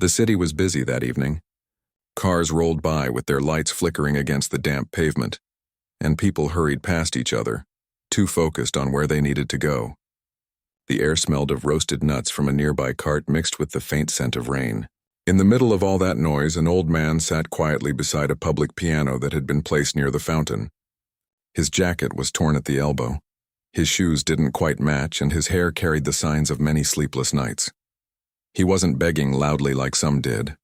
The city was busy that evening. Cars rolled by with their lights flickering against the damp pavement, and people hurried past each other, too focused on where they needed to go. The air smelled of roasted nuts from a nearby cart mixed with the faint scent of rain. In the middle of all that noise, an old man sat quietly beside a public piano that had been placed near the fountain. His jacket was torn at the elbow. His shoes didn't quite match, and his hair carried the signs of many sleepless nights. He wasn't begging loudly like some did.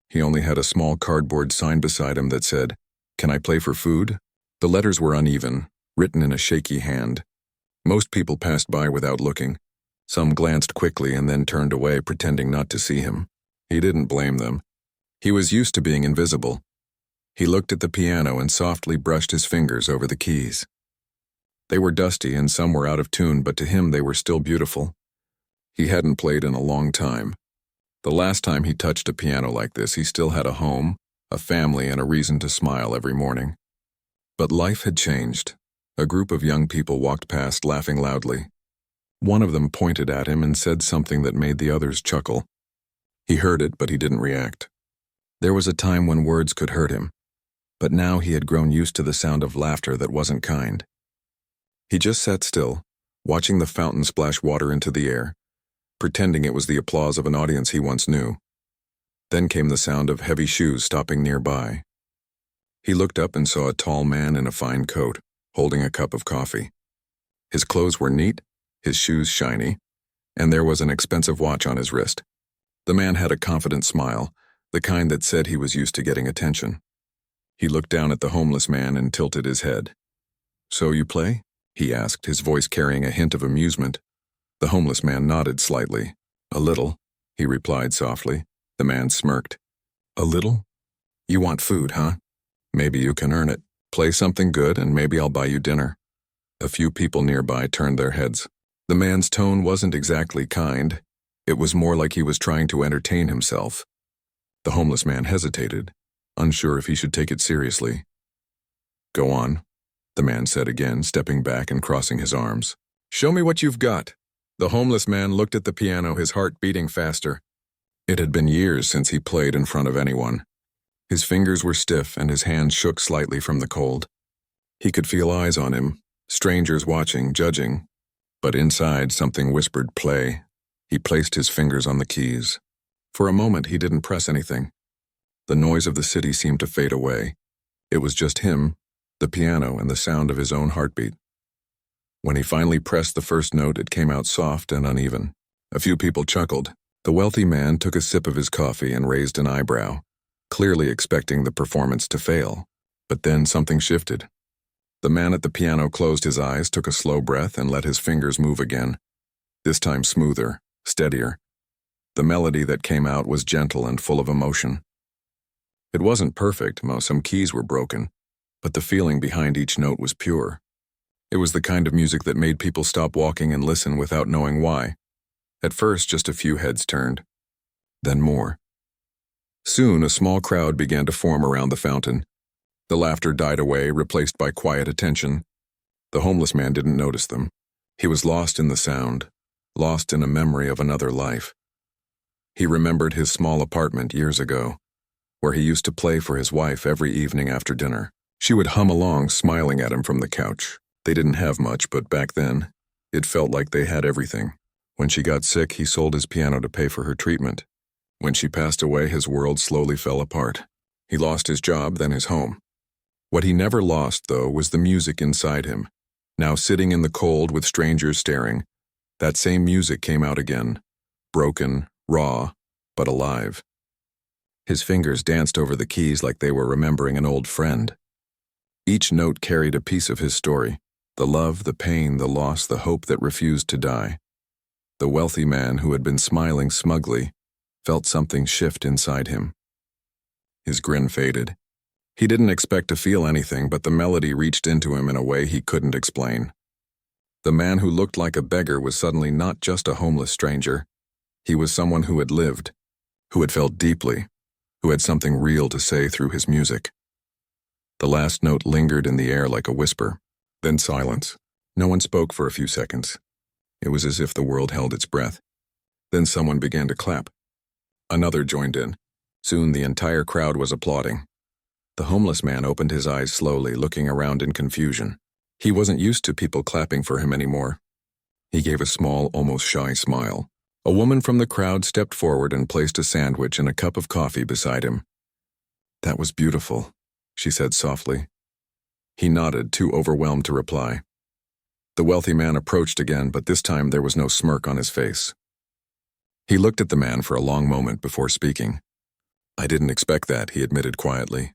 He only had a small cardboard sign beside him that said, "Can I play for food?" The letters were uneven, written in a shaky hand. Most people passed by without looking. Some glanced quickly and then turned away, pretending not to see him. He didn't blame them. He was used to being invisible. He looked at the piano and softly brushed his fingers over the keys. They were dusty and some were out of tune, but to him they were still beautiful. He hadn't played in a long time. The last time he touched a piano like this, he still had a home, a family, and a reason to smile every morning. But life had changed. A group of young people walked past, laughing loudly. One of them pointed at him and said something that made the others chuckle. He heard it, but he didn't react. There was a time when words could hurt him, but now he had grown used to the sound of laughter that wasn't kind. He just sat still, watching the fountain splash water into the air, pretending it was the applause of an audience he once knew. Then came the sound of heavy shoes stopping nearby. He looked up and saw a tall man in a fine coat, holding a cup of coffee. His clothes were neat, his shoes shiny, and there was an expensive watch on his wrist. The man had a confident smile, the kind that said he was used to getting attention. He looked down at the homeless man and tilted his head. "So you play?" he asked, his voice carrying a hint of amusement. The homeless man nodded slightly. "A little," he replied softly. The man smirked. "A little? You want food, huh? Maybe you can earn it. Play something good and maybe I'll buy you dinner." A few people nearby turned their heads. The man's tone wasn't exactly kind. It was more like he was trying to entertain himself. The homeless man hesitated, unsure if he should take it seriously. "Go on," the man said again, stepping back and crossing his arms. "Show me what you've got." The homeless man looked at the piano, his heart beating faster. It had been years since he played in front of anyone. His fingers were stiff and his hands shook slightly from the cold. He could feel eyes on him, strangers watching, judging. But inside, something whispered, "Play." He placed his fingers on the keys. For a moment, he didn't press anything. The noise of the city seemed to fade away. It was just him, the piano, and the sound of his own heartbeat. When he finally pressed the first note, it came out soft and uneven. A few people chuckled. The wealthy man took a sip of his coffee and raised an eyebrow, clearly expecting the performance to fail. But then something shifted. The man at the piano closed his eyes, took a slow breath, and let his fingers move again. This time smoother, steadier. The melody that came out was gentle and full of emotion. It wasn't perfect, some keys were broken, but the feeling behind each note was pure. It was the kind of music that made people stop walking and listen without knowing why. At first, just a few heads turned. Then more. Soon, a small crowd began to form around the fountain. The laughter died away, replaced by quiet attention. The homeless man didn't notice them. He was lost in the sound, lost in a memory of another life. He remembered his small apartment years ago, where he used to play for his wife every evening after dinner. She would hum along, smiling at him from the couch. They didn't have much, but back then, it felt like they had everything. When she got sick, he sold his piano to pay for her treatment. When she passed away, his world slowly fell apart. He lost his job, then his home. What he never lost, though, was the music inside him. Now sitting in the cold with strangers staring, that same music came out again, broken, raw, but alive. His fingers danced over the keys like they were remembering an old friend. Each note carried a piece of his story, the love, the pain, the loss, the hope that refused to die. The wealthy man who had been smiling smugly felt something shift inside him. His grin faded. He didn't expect to feel anything, but the melody reached into him in a way he couldn't explain. The man who looked like a beggar was suddenly not just a homeless stranger. He was someone who had lived, who had felt deeply, who had something real to say through his music. The last note lingered in the air like a whisper, then silence. No one spoke for a few seconds. It was as if the world held its breath. Then someone began to clap. Another joined in. Soon the entire crowd was applauding. The homeless man opened his eyes slowly, looking around in confusion. He wasn't used to people clapping for him anymore. He gave a small, almost shy smile. A woman from the crowd stepped forward and placed a sandwich and a cup of coffee beside him. "That was beautiful," she said softly. He nodded, too overwhelmed to reply. The wealthy man approached again, but this time there was no smirk on his face. He looked at the man for a long moment before speaking. "I didn't expect that," he admitted quietly.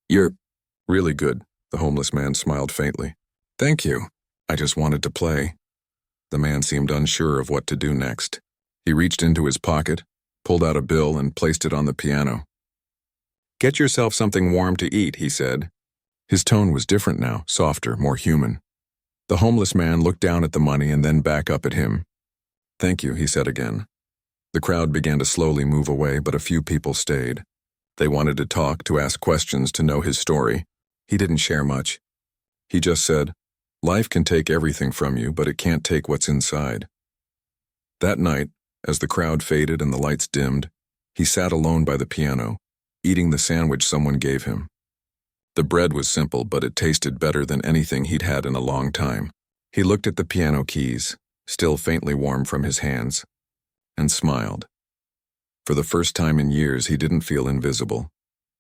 "You're really good," the homeless man smiled faintly. "Thank you. I just wanted to play." The man seemed unsure of what to do next. He reached into his pocket, pulled out a bill, and placed it on the piano. "Get yourself something warm to eat," he said. His tone was different now, softer, more human. The homeless man looked down at the money and then back up at him. "Thank you," he said again. The crowd began to slowly move away, but a few people stayed. They wanted to talk, to ask questions, to know his story. He didn't share much. He just said, "Life can take everything from you, but it can't take what's inside." That night, as the crowd faded and the lights dimmed, he sat alone by the piano, eating the sandwich someone gave him. The bread was simple, but it tasted better than anything he'd had in a long time. He looked at the piano keys, still faintly warm from his hands, and smiled. For the first time in years, he didn't feel invisible.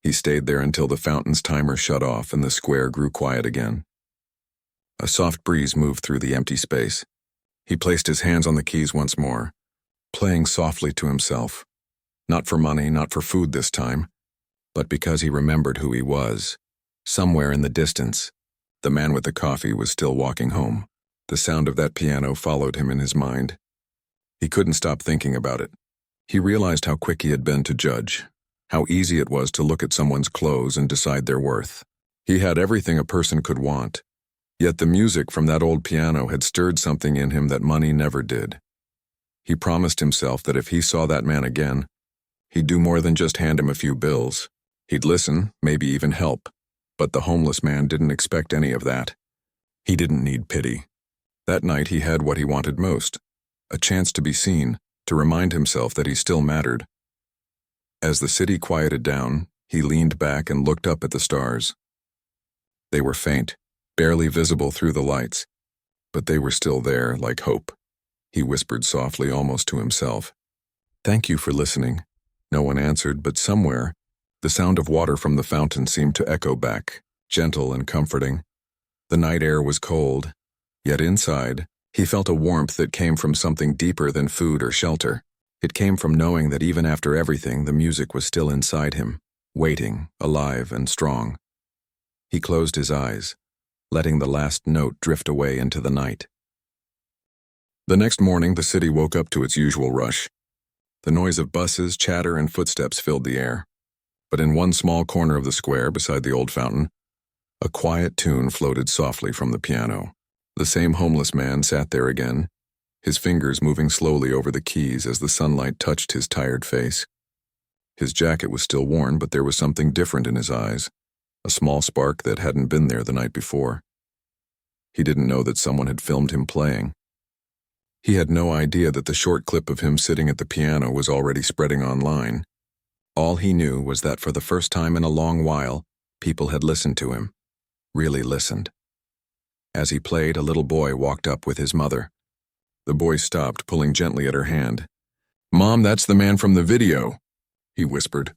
He stayed there until the fountain's timer shut off and the square grew quiet again. A soft breeze moved through the empty space. He placed his hands on the keys once more, playing softly to himself. Not for money, not for food this time, but because he remembered who he was. Somewhere in the distance, the man with the coffee was still walking home. The sound of that piano followed him in his mind. He couldn't stop thinking about it. He realized how quick he had been to judge, how easy it was to look at someone's clothes and decide their worth. He had everything a person could want, yet the music from that old piano had stirred something in him that money never did. He promised himself that if he saw that man again, he'd do more than just hand him a few bills. He'd listen, maybe even help. But the homeless man didn't expect any of that. He didn't need pity. That night he had what he wanted most, a chance to be seen, to remind himself that he still mattered. As the city quieted down, he leaned back and looked up at the stars. They were faint, barely visible through the lights, but they were still there, like hope. He whispered softly, almost to himself. "Thank you for listening." No one answered, but somewhere, the sound of water from the fountain seemed to echo back, gentle and comforting. The night air was cold, yet inside, he felt a warmth that came from something deeper than food or shelter. It came from knowing that even after everything, the music was still inside him, waiting, alive and strong. He closed his eyes, letting the last note drift away into the night. The next morning, the city woke up to its usual rush. The noise of buses, chatter, and footsteps filled the air. But in one small corner of the square beside the old fountain, a quiet tune floated softly from the piano. The same homeless man sat there again, his fingers moving slowly over the keys as the sunlight touched his tired face. His jacket was still worn, but there was something different in his eyes, a small spark that hadn't been there the night before. He didn't know that someone had filmed him playing. He had no idea that the short clip of him sitting at the piano was already spreading online. All he knew was that for the first time in a long while, people had listened to him, really listened. As he played, a little boy walked up with his mother. The boy stopped, pulling gently at her hand. "Mom, that's the man from the video," he whispered.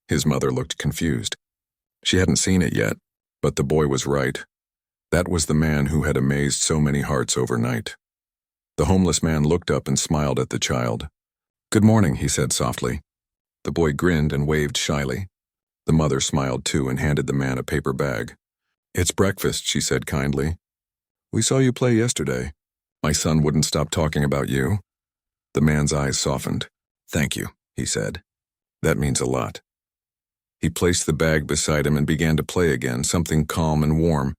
His mother looked confused. She hadn't seen it yet, but the boy was right. That was the man who had amazed so many hearts overnight. The homeless man looked up and smiled at the child. "Good morning," he said softly. The boy grinned and waved shyly. The mother smiled too and handed the man a paper bag. "It's breakfast," she said kindly. "We saw you play yesterday. My son wouldn't stop talking about you." The man's eyes softened. "Thank you," he said. "That means a lot." He placed the bag beside him and began to play again, something calm and warm.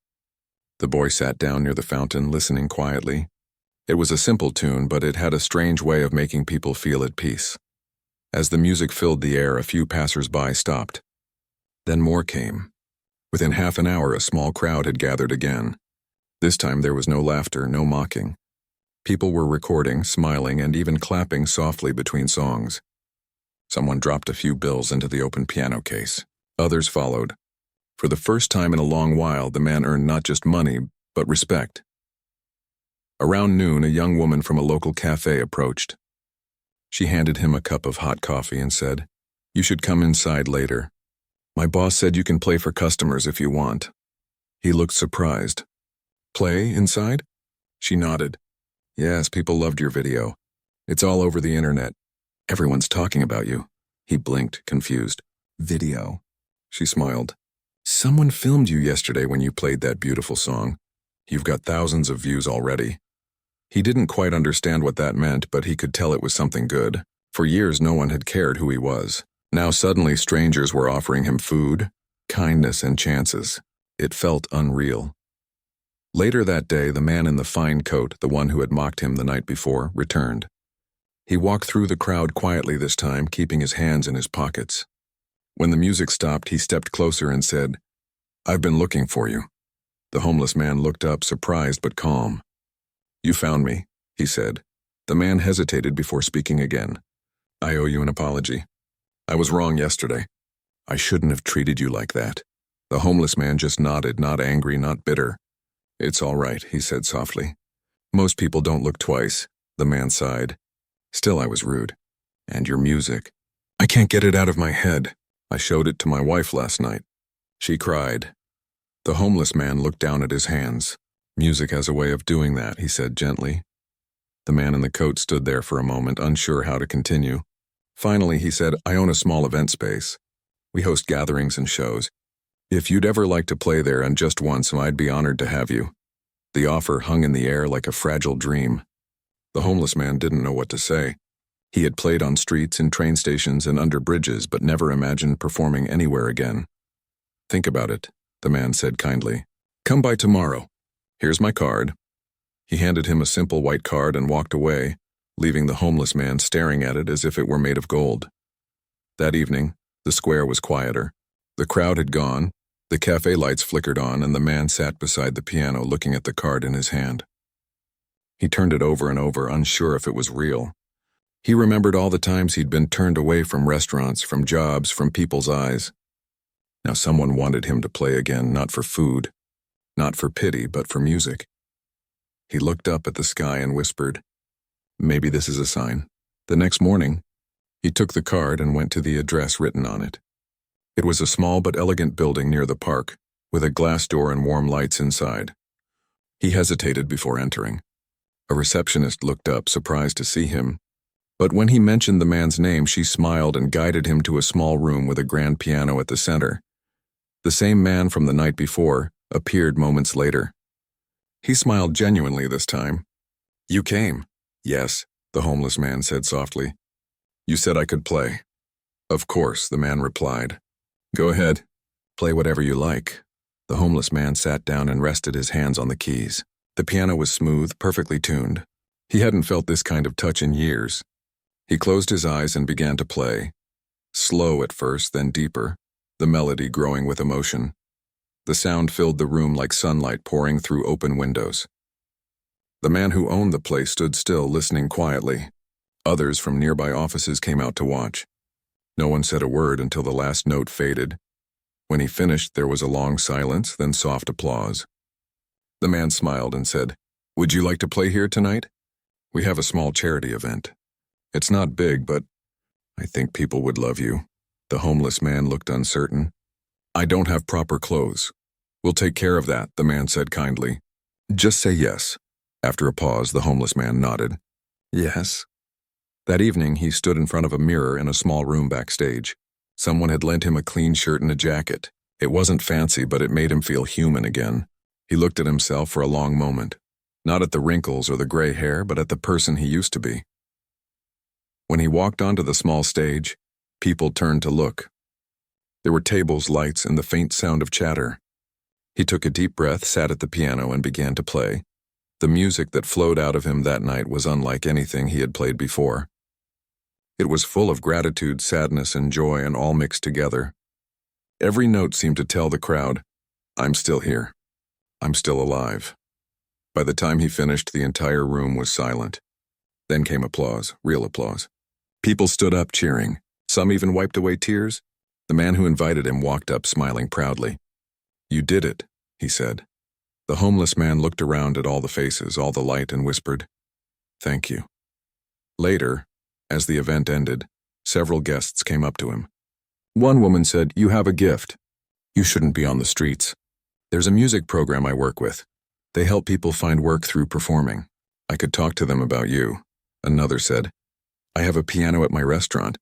The boy sat down near the fountain, listening quietly. It was a simple tune, but it had a strange way of making people feel at peace. As the music filled the air, a few passers-by stopped. Then more came. Within half an hour, a small crowd had gathered again. This time there was no laughter, no mocking. People were recording, smiling, and even clapping softly between songs. Someone dropped a few bills into the open piano case. Others followed. For the first time in a long while, the man earned not just money, but respect. Around noon, a young woman from a local cafe approached. She handed him a cup of hot coffee and said, "You should come inside later. My boss said you can play for customers if you want." He looked surprised. "Play inside?" She nodded. "Yes, people loved your video. It's all over the internet. Everyone's talking about you." He blinked, confused. "Video?" She smiled. "Someone filmed you yesterday when you played that beautiful song. You've got thousands of views already." He didn't quite understand what that meant, but he could tell it was something good. For years, no one had cared who he was. Now suddenly strangers were offering him food, kindness, and chances. It felt unreal. Later that day, the man in the fine coat, the one who had mocked him the night before, returned. He walked through the crowd quietly this time, keeping his hands in his pockets. When the music stopped, he stepped closer and said, "I've been looking for you." The homeless man looked up, surprised but calm. "You found me," he said. The man hesitated before speaking again. "I owe you an apology. I was wrong yesterday. I shouldn't have treated you like that." The homeless man just nodded, not angry, not bitter. "It's all right," he said softly. "Most people don't look twice." The man sighed. "Still, I was rude. And your music. I can't get it out of my head. I showed it to my wife last night. She cried." The homeless man looked down at his hands. "Music has a way of doing that," he said gently. The man in the coat stood there for a moment, unsure how to continue. Finally, he said, "I own a small event space. We host gatherings and shows. If you'd ever like to play there and just once, I'd be honored to have you." The offer hung in the air like a fragile dream. The homeless man didn't know what to say. He had played on streets, in train stations, and under bridges, but never imagined performing anywhere again. "Think about it," the man said kindly. "Come by tomorrow. Here's my card." He handed him a simple white card and walked away, leaving the homeless man staring at it as if it were made of gold. That evening, the square was quieter. The crowd had gone, the cafe lights flickered on, and the man sat beside the piano looking at the card in his hand. He turned it over and over, unsure if it was real. He remembered all the times he'd been turned away from restaurants, from jobs, from people's eyes. Now someone wanted him to play again, not for food, not for pity, but for music. He looked up at the sky and whispered, "Maybe this is a sign." The next morning, he took the card and went to the address written on it. It was a small but elegant building near the park, with a glass door and warm lights inside. He hesitated before entering. A receptionist looked up, surprised to see him. But when he mentioned the man's name, she smiled and guided him to a small room with a grand piano at the center. The same man from the night before appeared moments later. He smiled genuinely this time. "You came." "Yes," the homeless man said softly. "You said I could play." "Of course," the man replied. "Go ahead. Play whatever you like." The homeless man sat down and rested his hands on the keys. The piano was smooth, perfectly tuned. He hadn't felt this kind of touch in years. He closed his eyes and began to play. Slow at first, then deeper, the melody growing with emotion. The sound filled the room like sunlight pouring through open windows. The man who owned the place stood still, listening quietly. Others from nearby offices came out to watch. No one said a word until the last note faded. When he finished, there was a long silence, then soft applause. The man smiled and said, "Would you like to play here tonight? We have a small charity event. It's not big, but I think people would love you." The homeless man looked uncertain. "I don't have proper clothes." "We'll take care of that," the man said kindly. "Just say yes." After a pause, the homeless man nodded. "Yes." That evening, he stood in front of a mirror in a small room backstage. Someone had lent him a clean shirt and a jacket. It wasn't fancy, but it made him feel human again. He looked at himself for a long moment, not at the wrinkles or the gray hair, but at the person he used to be. When he walked onto the small stage, people turned to look. There were tables, lights, and the faint sound of chatter. He took a deep breath, sat at the piano, and began to play. The music that flowed out of him that night was unlike anything he had played before. It was full of gratitude, sadness, and joy, and all mixed together. Every note seemed to tell the crowd, "I'm still here. I'm still alive." By the time he finished, the entire room was silent. Then came applause, real applause. People stood up cheering. Some even wiped away tears. The man who invited him walked up smiling proudly. "You did it," he said. The homeless man looked around at all the faces, all the light, and whispered, "Thank you." Later, as the event ended, several guests came up to him. One woman said, "You have a gift. You shouldn't be on the streets. There's a music program I work with. They help people find work through performing. I could talk to them about you." Another said, "I have a piano at my restaurant.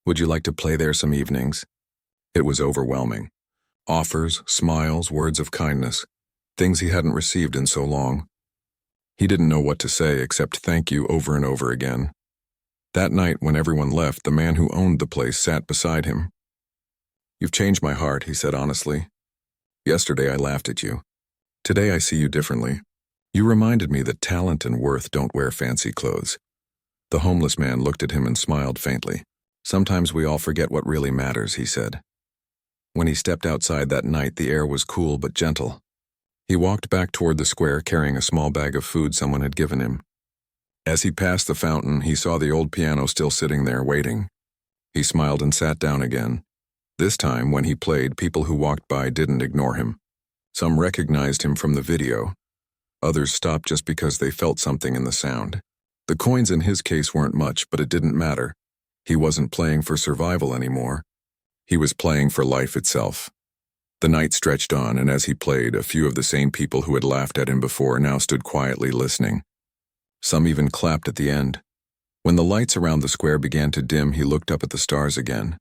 Would you like to play there some evenings?" It was overwhelming. Offers, smiles, words of kindness, things he hadn't received in so long. He didn't know what to say except thank you over and over again. That night, when everyone left, the man who owned the place sat beside him. "You've changed my heart," he said honestly. "Yesterday I laughed at you. Today I see you differently. You reminded me that talent and worth don't wear fancy clothes." The homeless man looked at him and smiled faintly. "Sometimes we all forget what really matters," he said. When he stepped outside that night, the air was cool but gentle. He walked back toward the square carrying a small bag of food someone had given him. As he passed the fountain, he saw the old piano still sitting there waiting. He smiled and sat down again. This time, when he played, people who walked by didn't ignore him. Some recognized him from the video. Others stopped just because they felt something in the sound. The coins in his case weren't much, but it didn't matter. He wasn't playing for survival anymore. He was playing for life itself. The night stretched on, and as he played, a few of the same people who had laughed at him before now stood quietly listening. Some even clapped at the end. When the lights around the square began to dim, he looked up at the stars again.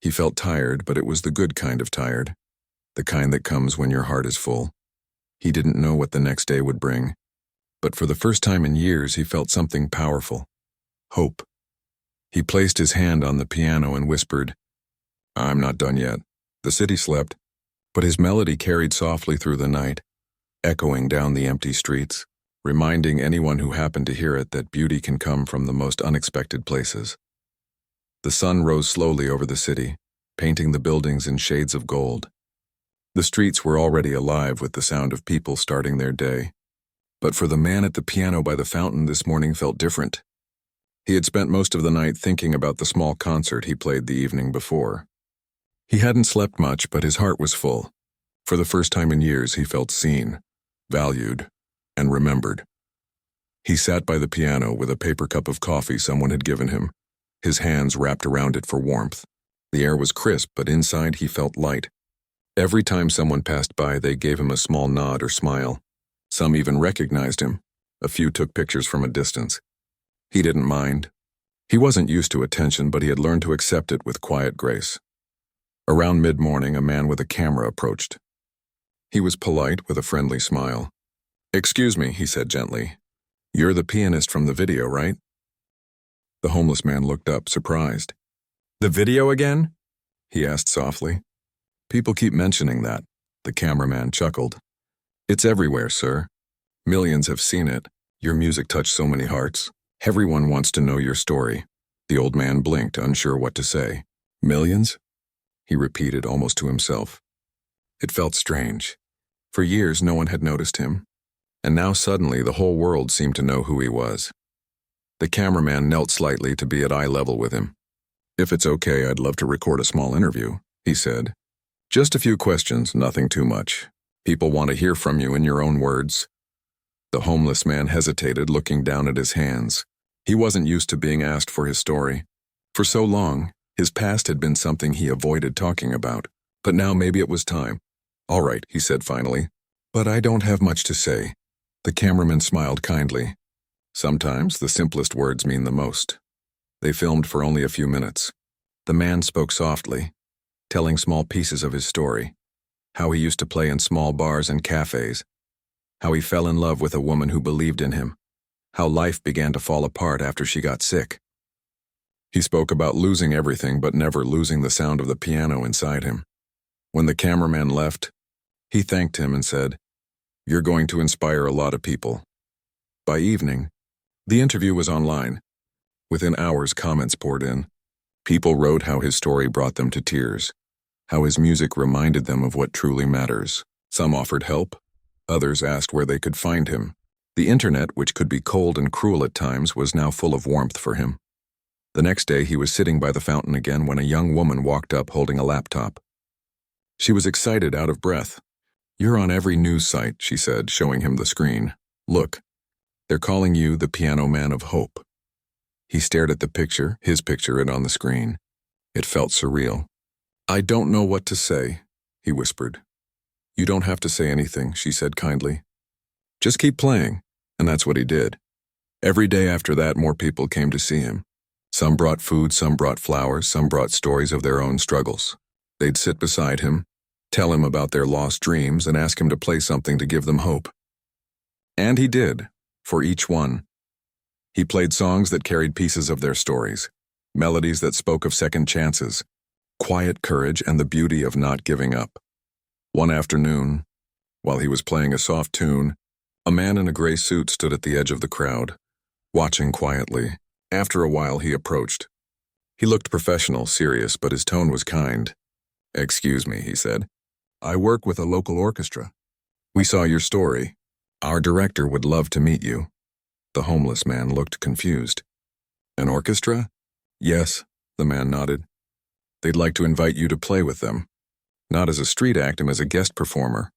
He felt tired, but it was the good kind of tired, the kind that comes when your heart is full. He didn't know what the next day would bring, but for the first time in years, he felt something powerful. Hope. He placed his hand on the piano and whispered, "I'm not done yet." The city slept, but his melody carried softly through the night, echoing down the empty streets, reminding anyone who happened to hear it that beauty can come from the most unexpected places. The sun rose slowly over the city, painting the buildings in shades of gold. The streets were already alive with the sound of people starting their day. But for the man at the piano by the fountain, this morning felt different. He had spent most of the night thinking about the small concert he played the evening before. He hadn't slept much, but his heart was full. For the first time in years, he felt seen, valued, and remembered. He sat by the piano with a paper cup of coffee someone had given him, his hands wrapped around it for warmth. The air was crisp, but inside he felt light. Every time someone passed by, they gave him a small nod or smile. Some even recognized him. A few took pictures from a distance. He didn't mind. He wasn't used to attention, but he had learned to accept it with quiet grace. Around mid-morning, a man with a camera approached. He was polite with a friendly smile. "Excuse me," he said gently. "You're the pianist from the video, right?" The homeless man looked up, surprised. "The video again?" he asked softly. "People keep mentioning that." The cameraman chuckled. "It's everywhere, sir. Millions have seen it. Your music touched so many hearts. Everyone wants to know your story." The old man blinked, unsure what to say. "Millions?" he repeated almost to himself. It felt strange. For years, no one had noticed him. And now suddenly, the whole world seemed to know who he was. The cameraman knelt slightly to be at eye level with him. "If it's okay, I'd love to record a small interview," he said. "Just a few questions, nothing too much. People want to hear from you in your own words." The homeless man hesitated, looking down at his hands. He wasn't used to being asked for his story. For so long, his past had been something he avoided talking about. But now maybe it was time. "All right," he said finally. "But I don't have much to say." The cameraman smiled kindly. Sometimes the simplest words mean the most. They filmed for only a few minutes. The man spoke softly, telling small pieces of his story. How he used to play in small bars and cafes. How he fell in love with a woman who believed in him. How life began to fall apart after she got sick. He spoke about losing everything but never losing the sound of the piano inside him. When the cameraman left, he thanked him and said, "You're going to inspire a lot of people." By evening, the interview was online. Within hours, comments poured in. People wrote how his story brought them to tears, how his music reminded them of what truly matters. Some offered help. Others asked where they could find him. The internet, which could be cold and cruel at times, was now full of warmth for him. The next day he was sitting by the fountain again when a young woman walked up holding a laptop. She was excited, out of breath. "You're on every news site," she said, showing him the screen. "Look, they're calling you the Piano Man of Hope." He stared at the picture, his picture, on the screen. It felt surreal. "I don't know what to say," he whispered. "You don't have to say anything," she said kindly. "Just keep playing." And that's what he did. Every day after that, more people came to see him. Some brought food, some brought flowers, some brought stories of their own struggles. They'd sit beside him, tell him about their lost dreams, and ask him to play something to give them hope. And he did, for each one. He played songs that carried pieces of their stories, melodies that spoke of second chances, quiet courage, and the beauty of not giving up. One afternoon, while he was playing a soft tune, a man in a gray suit stood at the edge of the crowd, watching quietly. After a while, he approached. He looked professional, serious, but his tone was kind. "Excuse me," he said. "I work with a local orchestra. We saw your story. Our director would love to meet you." The homeless man looked confused. "An orchestra?" "Yes," the man nodded. "They'd like to invite you to play with them. Not as a street act, but as a guest performer.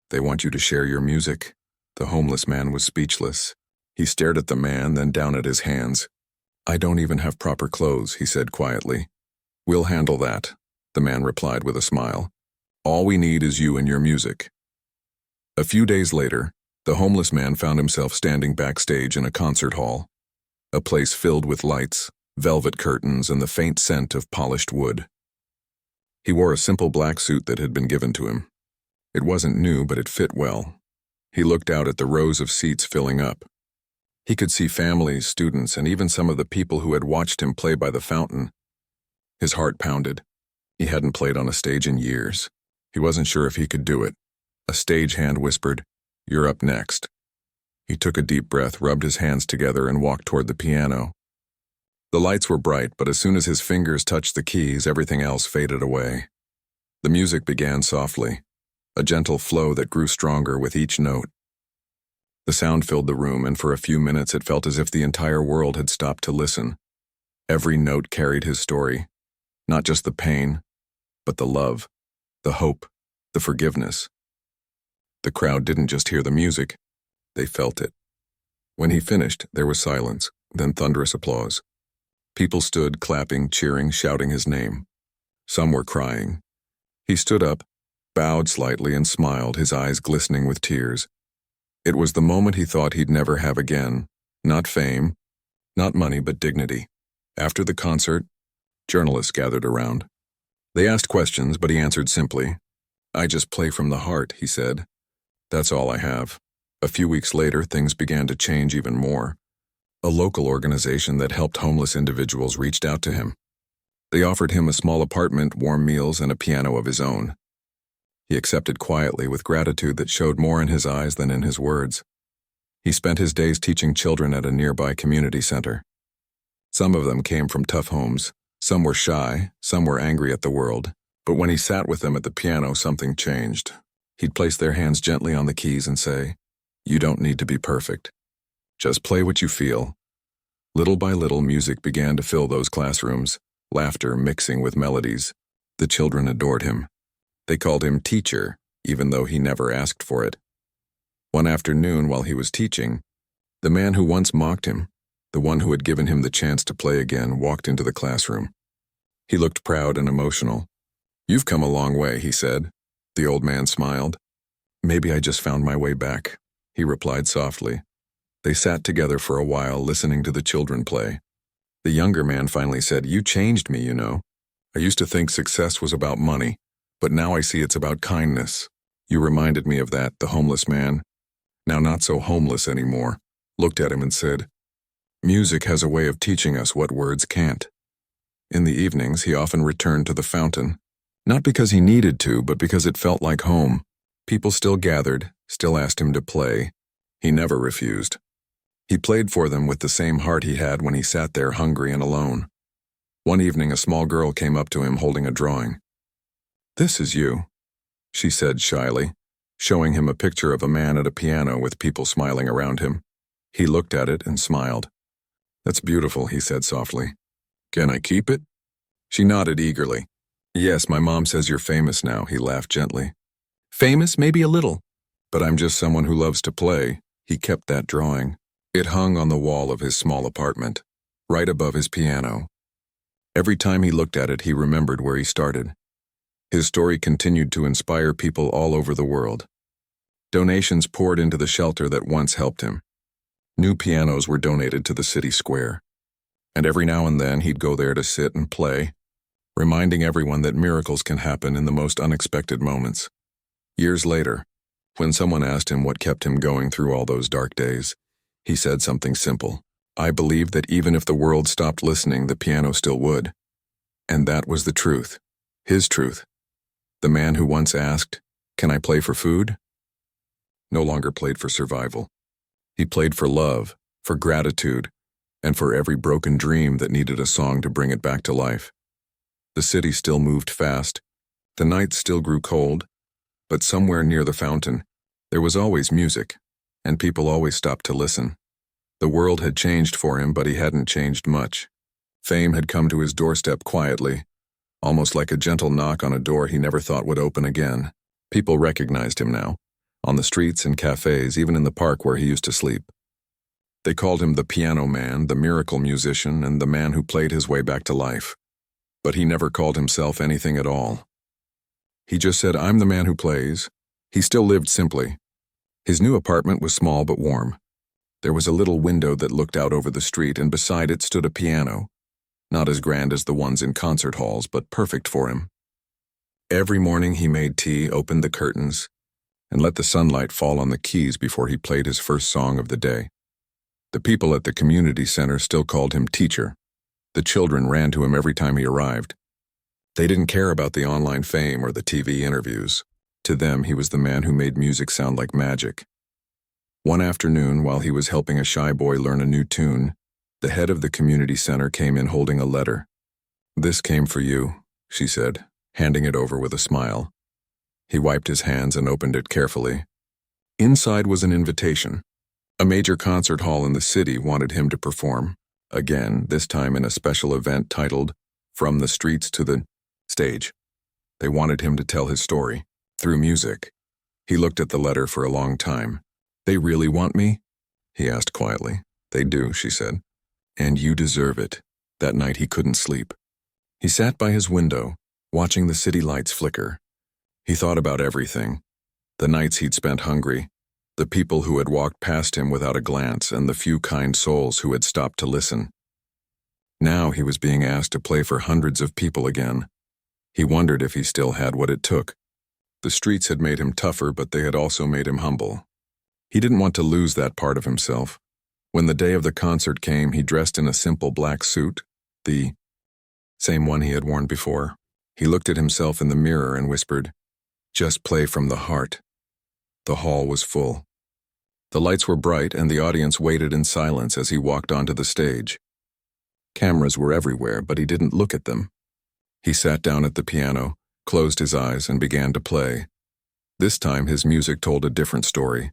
They want you to share your music." The homeless man was speechless. He stared at the man, then down at his hands. "I don't even have proper clothes," he said quietly. "We'll handle that," the man replied with a smile. "All we need is you and your music." A few days later, the homeless man found himself standing backstage in a concert hall, a place filled with lights, velvet curtains, and the faint scent of polished wood. He wore a simple black suit that had been given to him. It wasn't new, but it fit well. He looked out at the rows of seats filling up. He could see families, students, and even some of the people who had watched him play by the fountain. His heart pounded. He hadn't played on a stage in years. He wasn't sure if he could do it. A stagehand whispered, "You're up next." He took a deep breath, rubbed his hands together, and walked toward the piano. The lights were bright, but as soon as his fingers touched the keys, everything else faded away. The music began softly, a gentle flow that grew stronger with each note. The sound filled the room, and for a few minutes it felt as if the entire world had stopped to listen. Every note carried his story, not just the pain, but the love, the hope, the forgiveness. The crowd didn't just hear the music, they felt it. When he finished, there was silence, then thunderous applause. People stood, clapping, cheering, shouting his name. Some were crying. He stood up, bowed slightly, and smiled, his eyes glistening with tears. It was the moment he thought he'd never have again. Not fame, not money, but dignity. After the concert, journalists gathered around. They asked questions, but he answered simply. "I just play from the heart," he said. "That's all I have." A few weeks later, things began to change even more. A local organization that helped homeless individuals reached out to him. They offered him a small apartment, warm meals, and a piano of his own. He accepted quietly, with gratitude that showed more in his eyes than in his words. He spent his days teaching children at a nearby community center. Some of them came from tough homes. Some were shy, some were angry at the world. But when he sat with them at the piano, something changed. He'd place their hands gently on the keys and say, "You don't need to be perfect. Just play what you feel." Little by little, music began to fill those classrooms, laughter mixing with melodies. The children adored him. They called him teacher, even though he never asked for it. One afternoon, while he was teaching, the man who once mocked him, the one who had given him the chance to play again, walked into the classroom. He looked proud and emotional. "You've come a long way," he said. The old man smiled. "Maybe I just found my way back," he replied softly. They sat together for a while, listening to the children play. The younger man finally said, "You changed me, you know. I used to think success was about money, but now I see it's about kindness. You reminded me of that." The homeless man, now not so homeless anymore, looked at him and said, "Music has a way of teaching us what words can't." In the evenings, he often returned to the fountain, not because he needed to, but because it felt like home. People still gathered, still asked him to play. He never refused. He played for them with the same heart he had when he sat there hungry and alone. One evening, a small girl came up to him holding a drawing. "This is you," she said shyly, showing him a picture of a man at a piano with people smiling around him. He looked at it and smiled. "That's beautiful," he said softly. Can I keep it? She nodded eagerly. Yes, my mom says you're famous now, he laughed gently. Famous? Maybe a little. But I'm just someone who loves to play. He kept that drawing. It hung on the wall of his small apartment, right above his piano. Every time he looked at it, he remembered where he started. His story continued to inspire people all over the world. Donations poured into the shelter that once helped him. New pianos were donated to the city square. And every now and then he'd go there to sit and play, reminding everyone that miracles can happen in the most unexpected moments. Years later, when someone asked him what kept him going through all those dark days, he said something simple. I believed that even if the world stopped listening, the piano still would. And that was the truth. His truth. The man who once asked, "Can I play for food?" no longer played for survival. He played for love, for gratitude, and for every broken dream that needed a song to bring it back to life. The city still moved fast. The nights still grew cold. But somewhere near the fountain, there was always music, and people always stopped to listen. The world had changed for him, but he hadn't changed much. Fame had come to his doorstep quietly, almost like a gentle knock on a door he never thought would open again. People recognized him now, on the streets and cafes, even in the park where he used to sleep. They called him the piano man, the miracle musician, and the man who played his way back to life. But he never called himself anything at all. He just said, I'm the man who plays. He still lived simply. His new apartment was small but warm. There was a little window that looked out over the street, and beside it stood a piano. Not as grand as the ones in concert halls, but perfect for him. Every morning he made tea, opened the curtains, and let the sunlight fall on the keys before he played his first song of the day. The people at the community center still called him teacher. The children ran to him every time he arrived. They didn't care about the online fame or the TV interviews. To them, he was the man who made music sound like magic. One afternoon, while he was helping a shy boy learn a new tune, the head of the community center came in holding a letter. This came for you, she said, handing it over with a smile. He wiped his hands and opened it carefully. Inside was an invitation. A major concert hall in the city wanted him to perform, again, this time in a special event titled From the Streets to the Stage. They wanted him to tell his story, through music. He looked at the letter for a long time. They really want me? He asked quietly. They do, she said. And you deserve it. That night he couldn't sleep. He sat by his window, watching the city lights flicker. He thought about everything. The nights he'd spent hungry, the people who had walked past him without a glance, and the few kind souls who had stopped to listen. Now he was being asked to play for hundreds of people again. He wondered if he still had what it took. The streets had made him tougher, but they had also made him humble. He didn't want to lose that part of himself. When the day of the concert came, he dressed in a simple black suit, the same one he had worn before. He looked at himself in the mirror and whispered, "Just play from the heart." The hall was full. The lights were bright, and the audience waited in silence as he walked onto the stage. Cameras were everywhere, but he didn't look at them. He sat down at the piano, closed his eyes, and began to play. This time his music told a different story.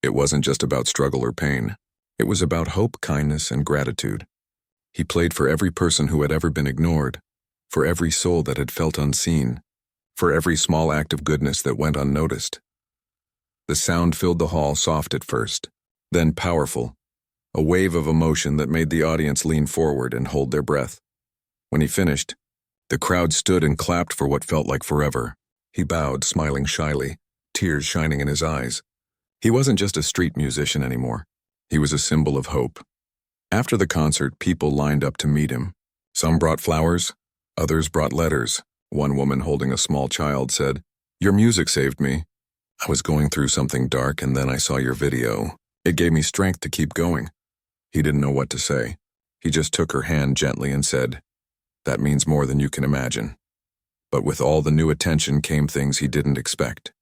It wasn't just about struggle or pain. It was about hope, kindness, and gratitude. He played for every person who had ever been ignored, for every soul that had felt unseen, for every small act of goodness that went unnoticed. The sound filled the hall, soft at first, then powerful, a wave of emotion that made the audience lean forward and hold their breath. When he finished, the crowd stood and clapped for what felt like forever. He bowed, smiling shyly, tears shining in his eyes. He wasn't just a street musician anymore. He was a symbol of hope. After the concert, people lined up to meet him. Some brought flowers, others brought letters. One woman holding a small child said, "Your music saved me. I was going through something dark, and then I saw your video. It gave me strength to keep going." He didn't know what to say. He just took her hand gently and said, "That means more than you can imagine." But with all the new attention came things he didn't expect.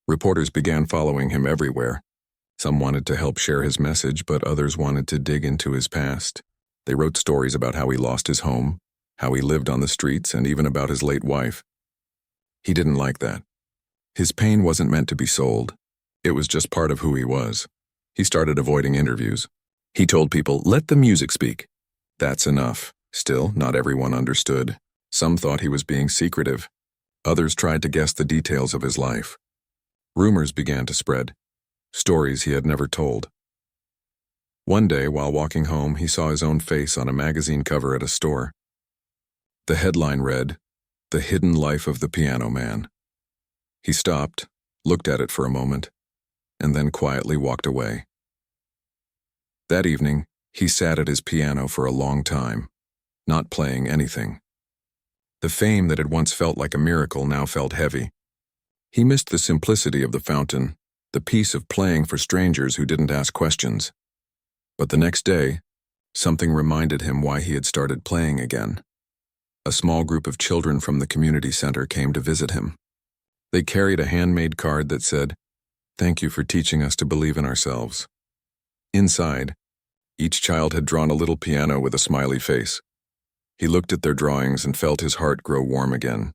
Reporters began following him everywhere. Some wanted to help share his message, but others wanted to dig into his past. They wrote stories about how he lost his home, how he lived on the streets, and even about his late wife. He didn't like that. His pain wasn't meant to be sold. It was just part of who he was. He started avoiding interviews. He told people, "Let the music speak. That's enough." Still, not everyone understood. Some thought he was being secretive. Others tried to guess the details of his life. Rumors began to spread, stories he had never told. One day, while walking home, he saw his own face on a magazine cover at a store. The headline read, "The Hidden Life of the Piano Man." He stopped, looked at it for a moment, and then quietly walked away. That evening, he sat at his piano for a long time, not playing anything. The fame that had once felt like a miracle now felt heavy. He missed the simplicity of the fountain, the peace of playing for strangers who didn't ask questions. But the next day, something reminded him why he had started playing again. A small group of children from the community center came to visit him. They carried a handmade card that said, "Thank you for teaching us to believe in ourselves." Inside, each child had drawn a little piano with a smiley face. He looked at their drawings and felt his heart grow warm again.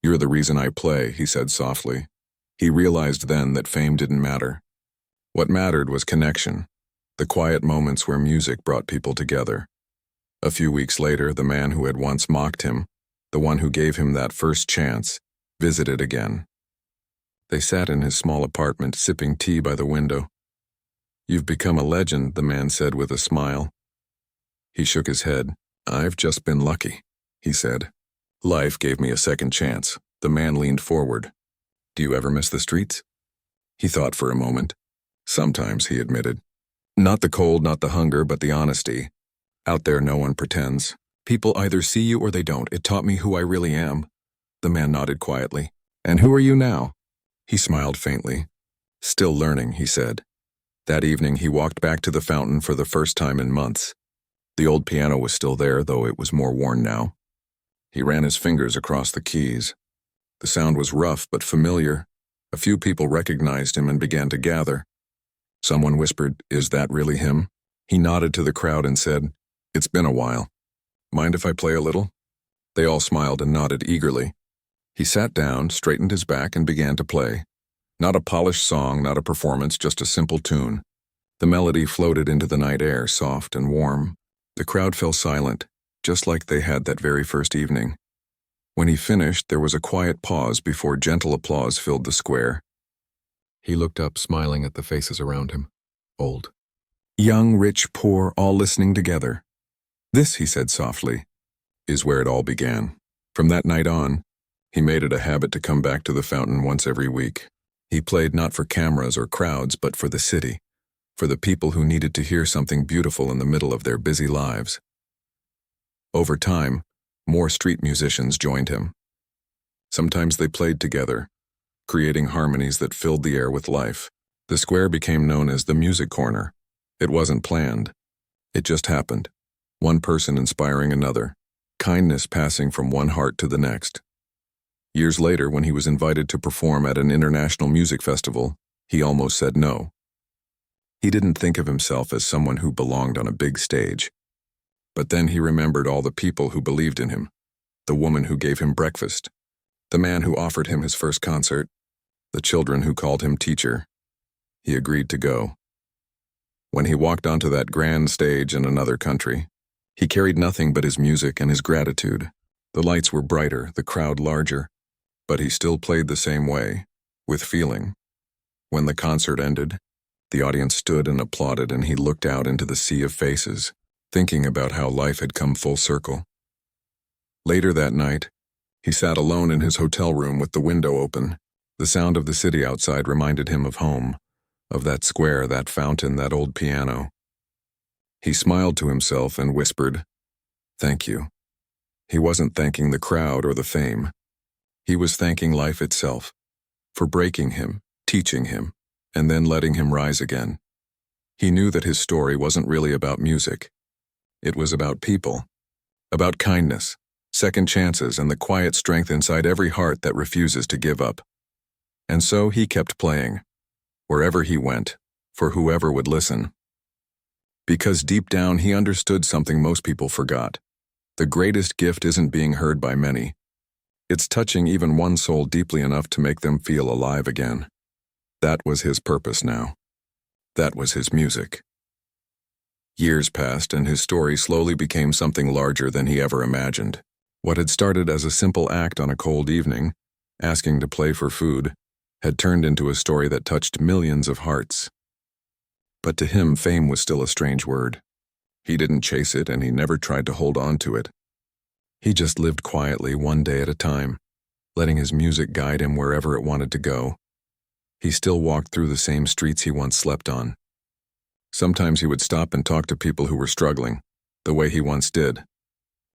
"You're the reason I play," he said softly. He realized then that fame didn't matter. What mattered was connection, the quiet moments where music brought people together. A few weeks later, the man who had once mocked him, the one who gave him that first chance, visited again. They sat in his small apartment, sipping tea by the window. "You've become a legend," the man said with a smile. He shook his head. "I've just been lucky," he said. "Life gave me a second chance." The man leaned forward. "Do you ever miss the streets?" He thought for a moment. "Sometimes," he admitted. "Not the cold, not the hunger, but the honesty. Out there no one pretends. People either see you or they don't. It taught me who I really am." The man nodded quietly. "And who are you now?" He smiled faintly. "Still learning," he said. That evening he walked back to the fountain for the first time in months. The old piano was still there, though it was more worn now. He ran his fingers across the keys. The sound was rough but familiar. A few people recognized him and began to gather. Someone whispered, "Is that really him?" He nodded to the crowd and said, "It's been a while. Mind if I play a little?" They all smiled and nodded eagerly. He sat down, straightened his back, and began to play. Not a polished song, not a performance, just a simple tune. The melody floated into the night air, soft and warm. The crowd fell silent, just like they had that very first evening. When he finished, there was a quiet pause before gentle applause filled the square. He looked up, smiling at the faces around him. Old. Young, rich, poor, all listening together. "This," he said softly, "is where it all began." From that night on, he made it a habit to come back to the fountain once every week. He played not for cameras or crowds, but for the city, for the people who needed to hear something beautiful in the middle of their busy lives. Over time, more street musicians joined him. Sometimes they played together, creating harmonies that filled the air with life. The square became known as the Music Corner. It wasn't planned. It just happened. One person inspiring another, kindness passing from one heart to the next. Years later, when he was invited to perform at an international music festival, he almost said no. He didn't think of himself as someone who belonged on a big stage. But then he remembered all the people who believed in him, the woman who gave him breakfast, the man who offered him his first concert, the children who called him teacher. He agreed to go. When he walked onto that grand stage in another country, he carried nothing but his music and his gratitude. The lights were brighter, the crowd larger, but he still played the same way, with feeling. When the concert ended, the audience stood and applauded, and he looked out into the sea of faces, thinking about how life had come full circle. Later that night, he sat alone in his hotel room with the window open. The sound of the city outside reminded him of home, of that square, that fountain, that old piano. He smiled to himself and whispered, "Thank you." He wasn't thanking the crowd or the fame. He was thanking life itself, for breaking him, teaching him, and then letting him rise again. He knew that his story wasn't really about music. It was about people, about kindness, second chances, and the quiet strength inside every heart that refuses to give up. And so he kept playing, wherever he went, for whoever would listen. Because deep down he understood something most people forgot. The greatest gift isn't being heard by many. It's touching even one soul deeply enough to make them feel alive again. That was his purpose now. That was his music. Years passed, and his story slowly became something larger than he ever imagined. What had started as a simple act on a cold evening, asking to play for food, had turned into a story that touched millions of hearts. But to him, fame was still a strange word. He didn't chase it, and he never tried to hold on to it. He just lived quietly, one day at a time, letting his music guide him wherever it wanted to go. He still walked through the same streets he once slept on. Sometimes he would stop and talk to people who were struggling, the way he once did.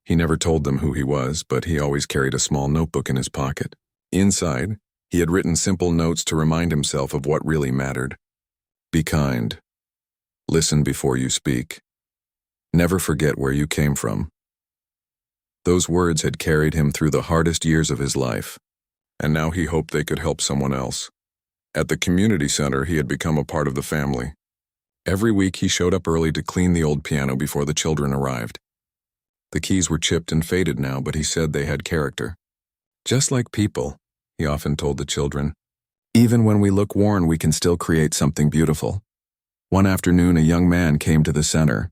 He never told them who he was, but he always carried a small notebook in his pocket. Inside, he had written simple notes to remind himself of what really mattered. Be kind. Listen before you speak. Never forget where you came from. Those words had carried him through the hardest years of his life, and now he hoped they could help someone else. At the community center, he had become a part of the family. Every week he showed up early to clean the old piano before the children arrived. The keys were chipped and faded now, but he said they had character. Just like people, he often told the children, even when we look worn, we can still create something beautiful. One afternoon, a young man came to the center.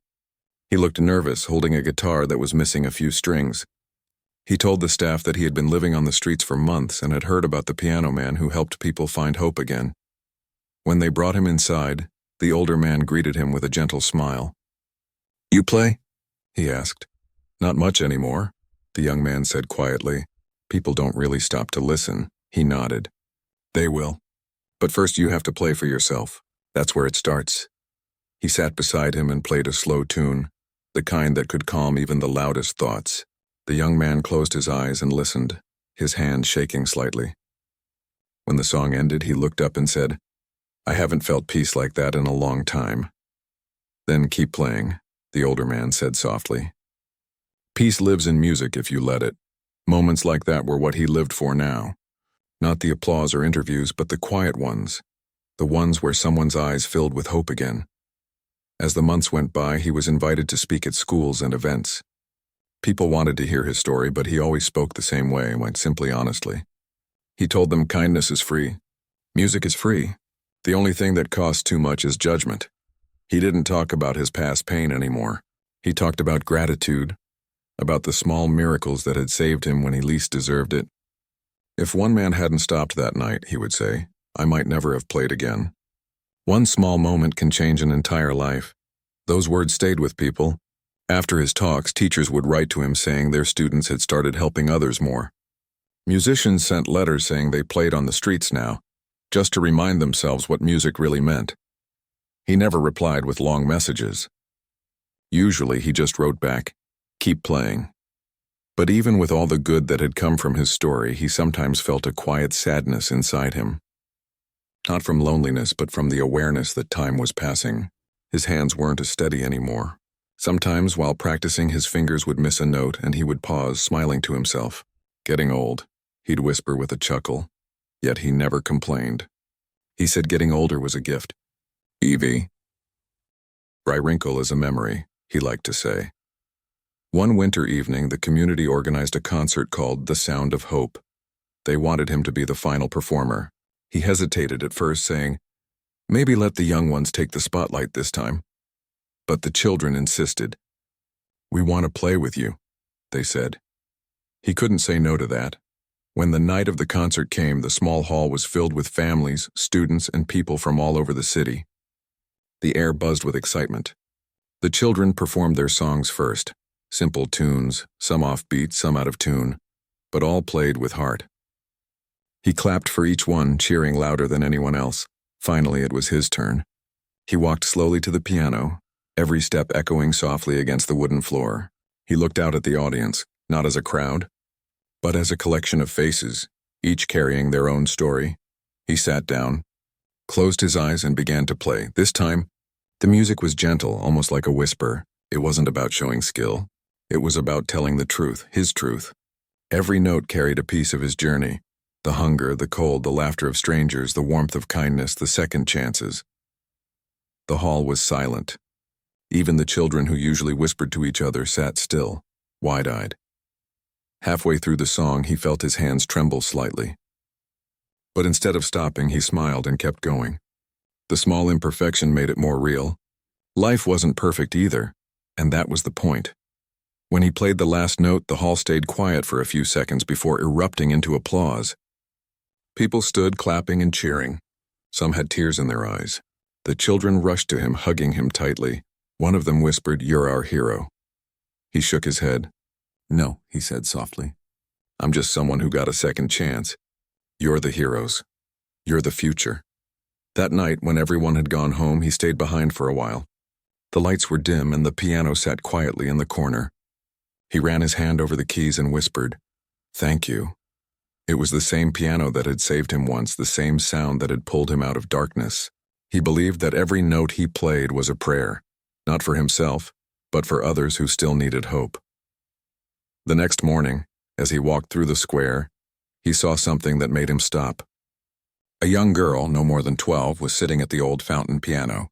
He looked nervous, holding a guitar that was missing a few strings. He told the staff that he had been living on the streets for months and had heard about the piano man who helped people find hope again. When they brought him inside, the older man greeted him with a gentle smile. You play? He asked. Not much anymore, the young man said quietly. People don't really stop to listen. He nodded. They will. But first you have to play for yourself. That's where it starts. He sat beside him and played a slow tune, the kind that could calm even the loudest thoughts. The young man closed his eyes and listened, his hand shaking slightly. When the song ended, he looked up and said, I haven't felt peace like that in a long time. Then keep playing, the older man said softly. Peace lives in music if you let it. Moments like that were what he lived for now. Not the applause or interviews, but the quiet ones. The ones where someone's eyes filled with hope again. As the months went by, he was invited to speak at schools and events. People wanted to hear his story, but he always spoke the same way, went simply honestly. He told them kindness is free. Music is free. The only thing that costs too much is judgment. He didn't talk about his past pain anymore. He talked about gratitude, about the small miracles that had saved him when he least deserved it. If one man hadn't stopped that night, he would say, I might never have played again. One small moment can change an entire life. Those words stayed with people. After his talks, teachers would write to him saying their students had started helping others more. Musicians sent letters saying they played on the streets now, just to remind themselves what music really meant. He never replied with long messages. Usually he just wrote back, keep playing. But even with all the good that had come from his story, he sometimes felt a quiet sadness inside him. Not from loneliness, but from the awareness that time was passing. His hands weren't as steady anymore. Sometimes, while practicing, his fingers would miss a note and he would pause, smiling to himself. Getting old, he'd whisper with a chuckle. Yet he never complained. He said getting older was a gift. Evie. Dry wrinkle is a memory, he liked to say. One winter evening, the community organized a concert called The Sound of Hope. They wanted him to be the final performer. He hesitated at first, saying, maybe let the young ones take the spotlight this time. But the children insisted. We want to play with you, they said. He couldn't say no to that. When the night of the concert came, the small hall was filled with families, students, and people from all over the city. The air buzzed with excitement. The children performed their songs first. Simple tunes, some offbeat, some out of tune, but all played with heart. He clapped for each one, cheering louder than anyone else. Finally, it was his turn. He walked slowly to the piano, every step echoing softly against the wooden floor. He looked out at the audience, not as a crowd, but as a collection of faces, each carrying their own story. He sat down, closed his eyes, and began to play. This time, the music was gentle, almost like a whisper. It wasn't about showing skill. It was about telling the truth, his truth. Every note carried a piece of his journey. The hunger, the cold, the laughter of strangers, the warmth of kindness, the second chances. The hall was silent. Even the children who usually whispered to each other sat still, wide-eyed. Halfway through the song, he felt his hands tremble slightly. But instead of stopping, he smiled and kept going. The small imperfection made it more real. Life wasn't perfect either, and that was the point. When he played the last note, the hall stayed quiet for a few seconds before erupting into applause. People stood clapping and cheering. Some had tears in their eyes. The children rushed to him, hugging him tightly. One of them whispered, "You're our hero." He shook his head. "No," he said softly. "I'm just someone who got a second chance. You're the heroes. You're the future." That night, when everyone had gone home, he stayed behind for a while. The lights were dim and the piano sat quietly in the corner. He ran his hand over the keys and whispered, "Thank you." It was the same piano that had saved him once, the same sound that had pulled him out of darkness. He believed that every note he played was a prayer, not for himself, but for others who still needed hope. The next morning, as he walked through the square, he saw something that made him stop. A young girl, no more than 12, was sitting at the old fountain piano.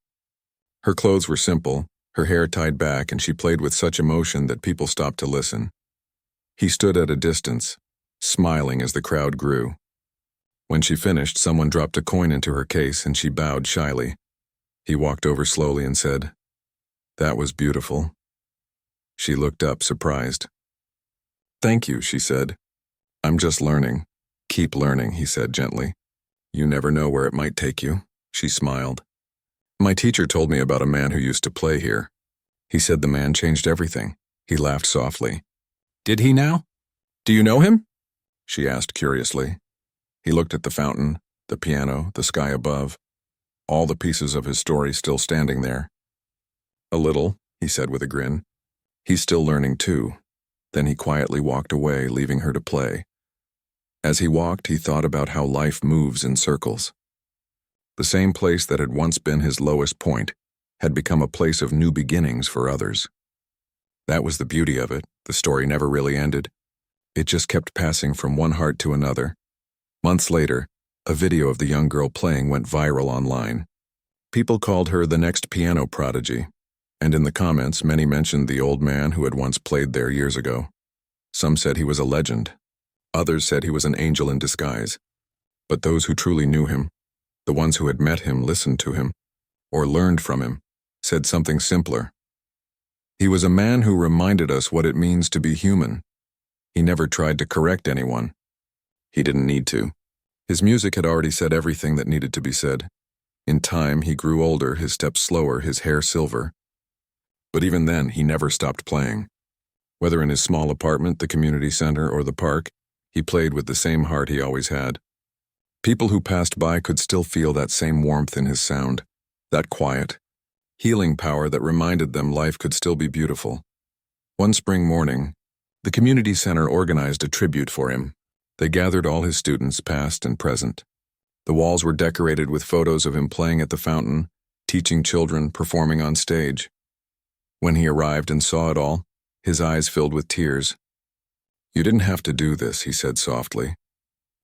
Her clothes were simple, her hair tied back, and she played with such emotion that people stopped to listen. He stood at a distance, smiling as the crowd grew. When she finished, someone dropped a coin into her case and she bowed shyly. He walked over slowly and said, "That was beautiful." She looked up, surprised. "Thank you," she said. "I'm just learning." "Keep learning," he said gently. "You never know where it might take you." She smiled. "My teacher told me about a man who used to play here. He said the man changed everything." He laughed softly. "Did he now? Do you know him?" she asked curiously. He looked at the fountain, the piano, the sky above, all the pieces of his story still standing there. "A little," he said with a grin. "He's still learning too." Then he quietly walked away, leaving her to play. As he walked, he thought about how life moves in circles. The same place that had once been his lowest point had become a place of new beginnings for others. That was the beauty of it. The story never really ended. It just kept passing from one heart to another. Months later, a video of the young girl playing went viral online. People called her the next piano prodigy, and in the comments, many mentioned the old man who had once played there years ago. Some said he was a legend. Others said he was an angel in disguise. But those who truly knew him, the ones who had met him, listened to him, or learned from him, said something simpler. He was a man who reminded us what it means to be human. He never tried to correct anyone. He didn't need to. His music had already said everything that needed to be said. In time, he grew older, his steps slower, his hair silver. But even then, he never stopped playing. Whether in his small apartment, the community center, or the park, he played with the same heart he always had. People who passed by could still feel that same warmth in his sound, that quiet, healing power that reminded them life could still be beautiful. One spring morning, the community center organized a tribute for him. They gathered all his students, past and present. The walls were decorated with photos of him playing at the fountain, teaching children, performing on stage. When he arrived and saw it all, his eyes filled with tears. "You didn't have to do this," he said softly.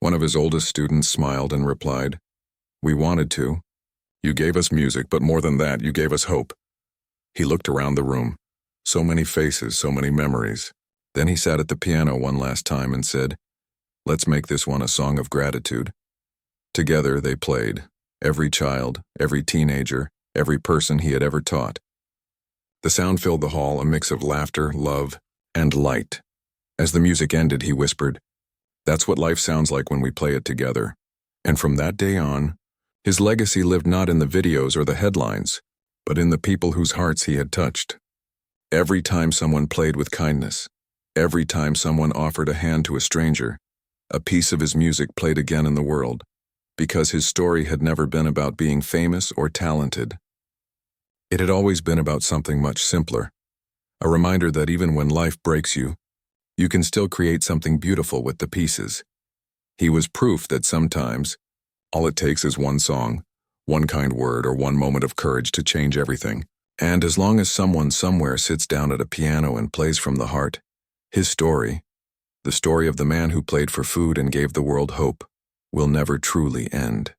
One of his oldest students smiled and replied, "We wanted to. You gave us music, but more than that, you gave us hope." He looked around the room. So many faces, so many memories. Then he sat at the piano one last time and said, "Let's make this one a song of gratitude." Together they played, every child, every teenager, every person he had ever taught. The sound filled the hall, a mix of laughter, love, and light. As the music ended, he whispered, "That's what life sounds like when we play it together." And from that day on, his legacy lived not in the videos or the headlines, but in the people whose hearts he had touched. Every time someone played with kindness, every time someone offered a hand to a stranger, a piece of his music played again in the world, because his story had never been about being famous or talented. It had always been about something much simpler, a reminder that even when life breaks you, you can still create something beautiful with the pieces. He was proof that sometimes, all it takes is one song, one kind word, or one moment of courage to change everything. And as long as someone somewhere sits down at a piano and plays from the heart, his story, the story of the man who played for food and gave the world hope, will never truly end.